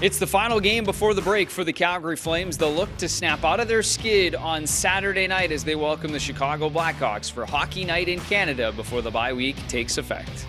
It's the final game before the break for the Calgary Flames. They'll look to snap out of their skid on Saturday night as they welcome the Chicago Blackhawks for Hockey Night in Canada before the bye week takes effect.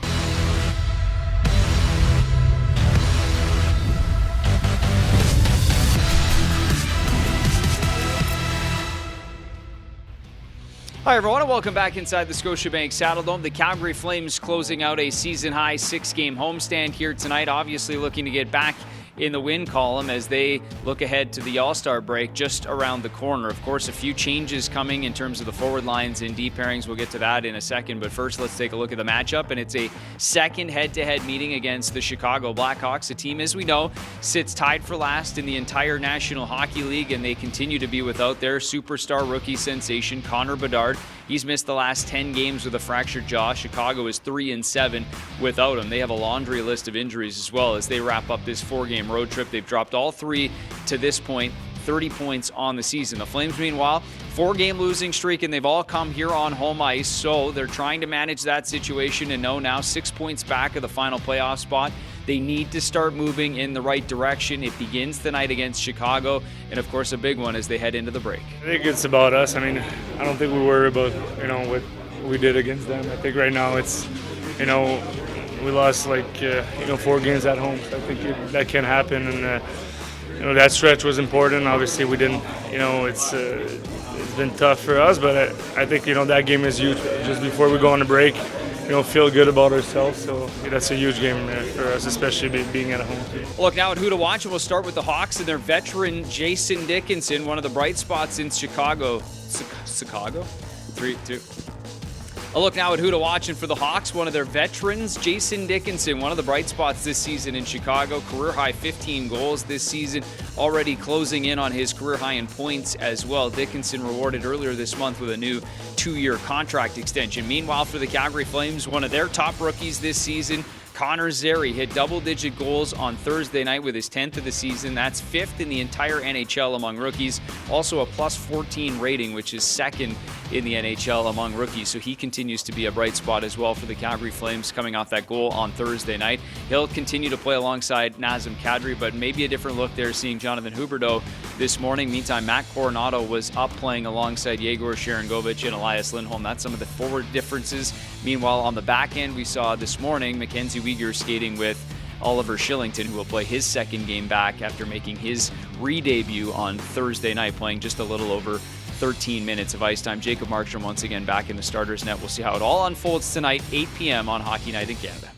Hi everyone, and welcome back inside the Scotiabank Saddledome. The Calgary Flames closing out a season-high 6-game homestand here tonight, obviously looking to get back in the win column as they look ahead to the All-Star break just around the corner. Of course, a few changes coming in terms of the forward lines and deep pairings. We'll get to that in a second, but first let's take a look at the matchup, and it's a second head-to-head meeting against the Chicago Blackhawks, a team, as we know, sits tied for last in the entire National Hockey League, and they continue to be without their superstar rookie sensation, Connor Bedard. He's missed the last 10 games with a fractured jaw. Chicago is 3-7 without him. They have a laundry list of injuries as well as they wrap up this 4-game road trip. They've dropped all three to this point, 30 points on the season. The Flames, meanwhile, 4-game losing streak, and they've all come here on home ice, so they're trying to manage that situation and know now 6 points back of the final playoff spot. They need to start moving in the right direction. It begins tonight against Chicago, and of course a big one as they head into the break. I think it's about us. I mean, I don't think we worry about, what we did against them. I think right now it's, we lost 4 games at home. So I think that can happen, and that stretch was important. Obviously we didn't, it's been tough for us, but I think, that game is huge. Just before we go on a break, feel good about ourselves. So that's a huge game for us, especially being at home. Look now at who to watch, and we'll start with the Hawks and their veteran Jason Dickinson, one of the bright spots in Chicago. Chicago? 3-2. A look now at who to watch, and for the Hawks, one of their veterans, Jason Dickinson, one of the bright spots this season in Chicago. Career-high 15 goals this season, already closing in on his career high in points as well. Dickinson rewarded earlier this month with a new 2-year contract extension. Meanwhile, for the Calgary Flames, one of their top rookies this season, Connor Zary, hit double-digit goals on Thursday night with his 10th of the season. That's 5th in the entire NHL among rookies. Also a plus 14 rating, which is 2nd in the NHL among rookies. So he continues to be a bright spot as well for the Calgary Flames coming off that goal on Thursday night. He'll continue to play alongside Nazem Kadri, but maybe a different look there seeing Jonathan Huberdeau this morning. Meantime, Matt Coronado was up playing alongside Yegor Sharangovich and Elias Lindholm. That's some of the forward differences. Meanwhile, on the back end, we saw this morning Mackenzie Weegar skating with Oliver Shillington, who will play his second game back after making his re-debut on Thursday night, playing just a little over 13 minutes of ice time. Jacob Markstrom once again back in the starters net. We'll see how it all unfolds tonight, 8 p.m. on Hockey Night in Canada.